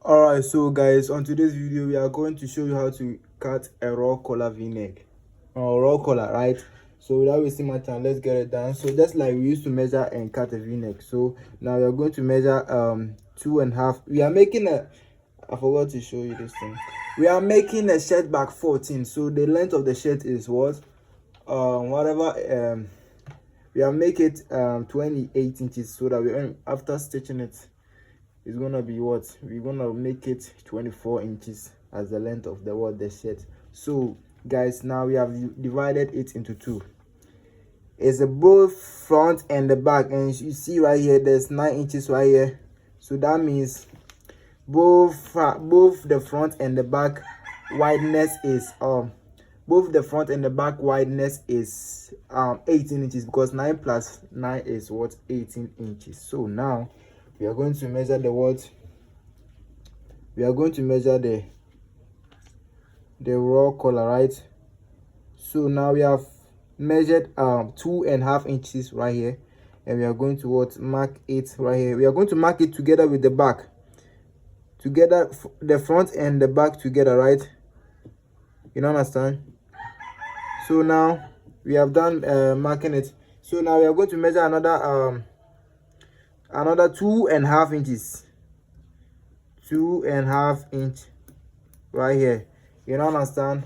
Alright, so guys, on today's video we are going to show you how to cut a raw collar v-neck or raw collar, right? So without wasting my time, let's get it done. So just like we used to measure and cut a v-neck, so now we are going to measure 2.5. We are making I forgot to show you this thing. We are making a shirt back 14, so the length of the shirt is what we are make it 28 inches, so that we, after stitching it, it's gonna be what we're gonna make it 24 inches as the length of the shirt. So guys, now we have divided it into two. It's a both front and the back, and you see right here there's 9 inches right here. So that means both the front and the back wideness is both the front and the back wideness is 18 inches, because 9 plus 9 is what 18 inches. So now we are going to measure the what we are going to measure the raw collar, right? So now we have measured 2.5 inches right here, and we are going to what mark it right here. We are going to mark it together with the back, together, the front and the back together, right? You understand? So now we have done marking it. So now we are going to measure another 2.5 inches, 2.5 inch right here. You understand?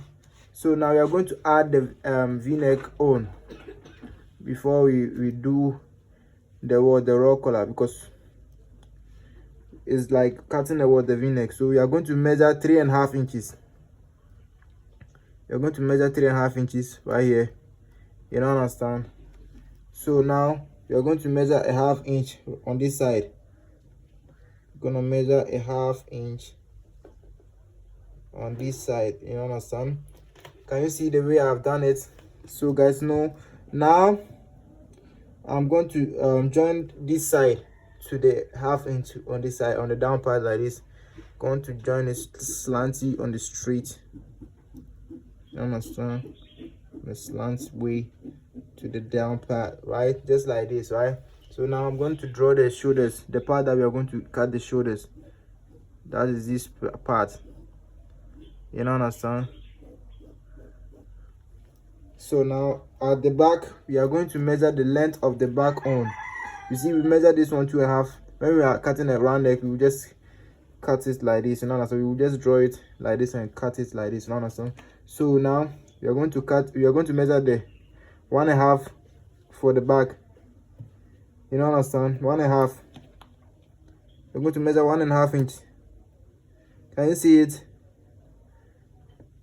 So now we are going to add the v-neck on before we do the raw collar, because it's like cutting the v-neck. So we are going to measure 3.5 inches. We are going to measure 3.5 inches right here. You understand? So now we are going to measure a 1/2 inch on this side. We're gonna measure a 1/2 inch on this side. You understand? Can you see the way I've done it? So guys, now I'm going to join this side to the 1/2 inch on this side, on the down part like this. Going to join it slanty on the straight. You understand? The slant way to the down part, right? Just like this, right? So now I'm going to draw the shoulders, the part that we are going to cut the shoulders. That is this part. You understand? So now at the back, we are going to measure the length of the back on. You see, we measure this one 2.5. When we are cutting a round neck, we will just cut it like this. You understand? We will just draw it like this and cut it like this. You understand? So now we are going to measure the 1.5 for the back. You understand? 1.5. We're going to measure 1.5 inch. Can you see it?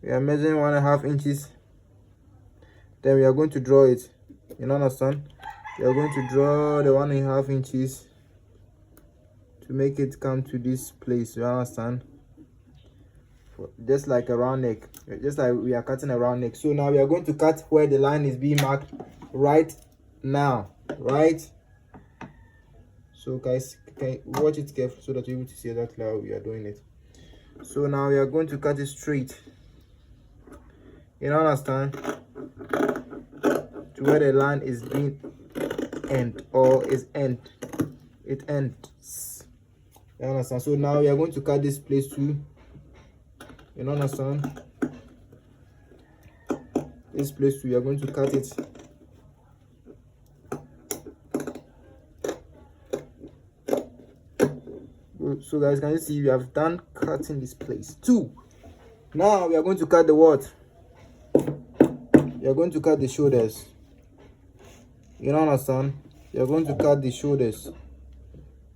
We are measuring 1.5 inches. Then we are going to draw it. You understand? We are going to draw the 1.5 inches to make it come to this place. You understand? Just like a round neck, just like we are cutting a round neck. So now we are going to cut where the line is being marked right now, right? So guys, can watch it carefully so that you're able to see exactly how we are doing it. So now we are going to cut it straight. You understand? To where the line is being end, or is end, it ends. You understand? So now we are going to cut this place too. You understand? This place too, we are going to cut it. So guys, can you see we have done cutting this place too? Now we are going to cut the what? We are going to cut the shoulders. You understand? We are going to cut the shoulders.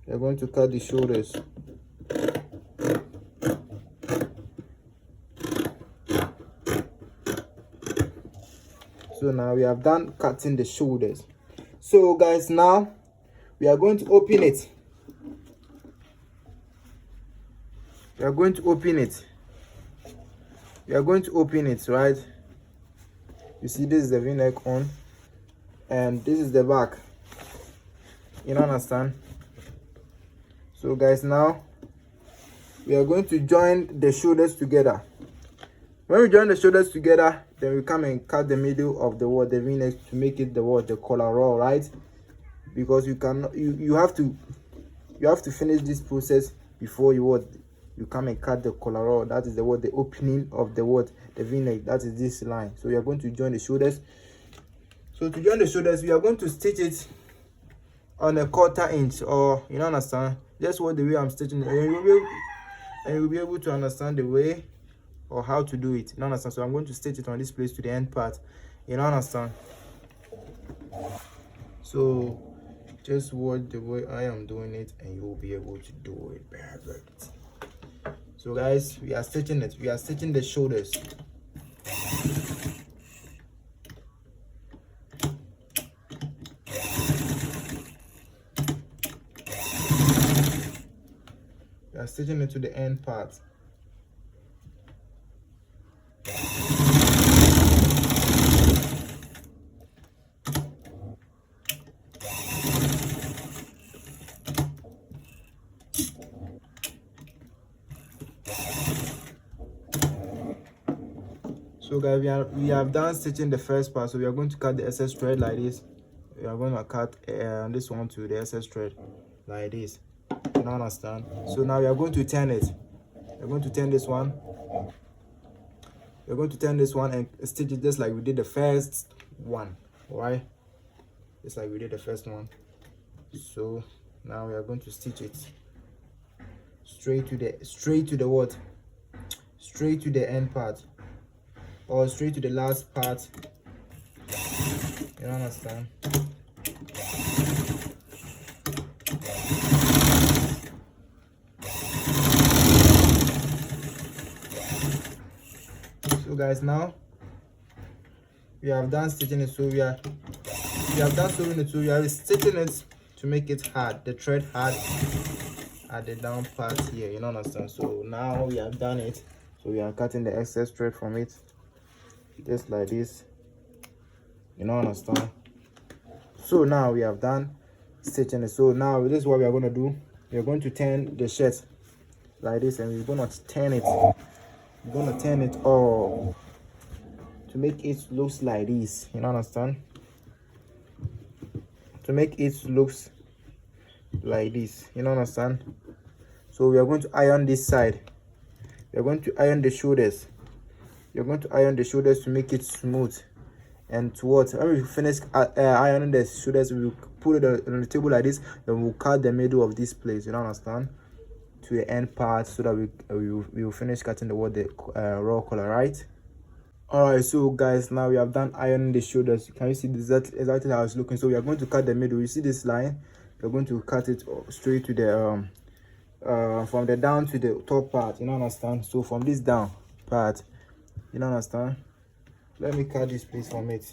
We are going to cut the shoulders. So now we have done cutting the shoulders. So guys, now we are going to open it. We are going to open it. We are going to open it, right? You see, this is the v-neck on, and this is the back. You understand? So guys, now we are going to join the shoulders together. When we join the shoulders together, then we come and cut the middle of the v-neck to make it the collar raw, right? Because you have to finish this process before you you come and cut the collar raw. That is the what, the opening of the what, the v-neck. That is this line. So we are going to join the shoulders. So to join the shoulders, we are going to stitch it on a 1/4 inch, or you know, understand, just what the way I'm stitching it, and you'll be able to understand the way or how to do it, you know, understand. So I'm going to stitch it on this place to the end part, you know, understand. So just watch the way I am doing it and you'll be able to do it perfect. So guys, we are stitching it, we are stitching the shoulders. We are stitching it to the end part. So guys, we have done stitching the first part. So we are going to cut the excess thread like this. We are going to cut this one to the excess thread like this, you know, understand. So now we are going to turn it. We're going to turn this one. We're going to turn this one and stitch it just like we did the first one, right? Just like we did the first one. So now we are going to stitch it straight to the what? Straight to the end part, or straight to the last part, you understand. So guys, now we have done stitching it. So we have done sewing it. So we are stitching it to make it hard, the thread hard at the down part here, you know, understand. So now we have done it. So we are cutting the excess thread from it just like this, you know, understand. So now we have done stitching it. So now this is what we are going to do. We are going to turn the shirt like this, and we're going to turn it. We're going to turn it all to make it looks like this, you know, understand. To make it looks like this, you know, understand. So we are going to iron this side. We are going to iron the shoulders. You're going to iron the shoulders to make it smooth. And towards when we finish ironing the shoulders, we will put it on the table like this. Then we'll cut the middle of this place, you know, understand, to the end part, so that we will finish cutting the raw collar, right? All right, so guys, now we have done ironing the shoulders. Can you see exactly how it's looking? So we are going to cut the middle. You see this line? We're going to cut it straight to the from the down to the top part, you know, understand. So from this down part, you know, understand. Let me cut this place from it.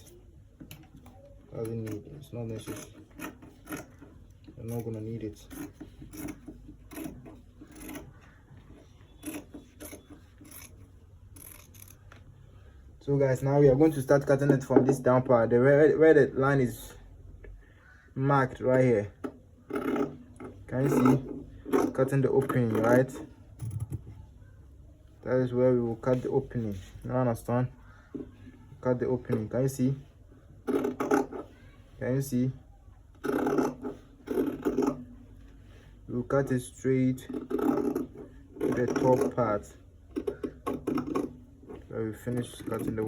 Doesn't need it. It's not necessary. I'm not gonna need it. So guys, now we are going to start cutting it from this down part, where the line is marked right here. Can you see? Cutting the opening, right? That is where we will cut the opening. You understand? Cut the opening. Can you see? Can you see? We will cut it straight to the top part, where we finish cutting the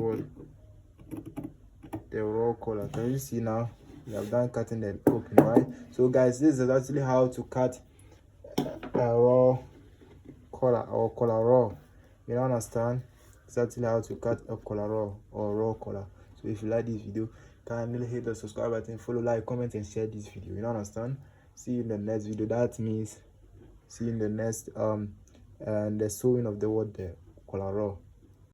raw collar. Can you see now? We have done cutting the opening, right? So guys, this is actually how to cut a raw collar, or collar raw. You don't understand? It's actually how to cut a collar raw, or raw collar. So if you like this video, kindly hit the subscribe button, follow, like, comment, and share this video. You don't understand? See you in the next video. That means see you in the next and the sewing of the collar raw.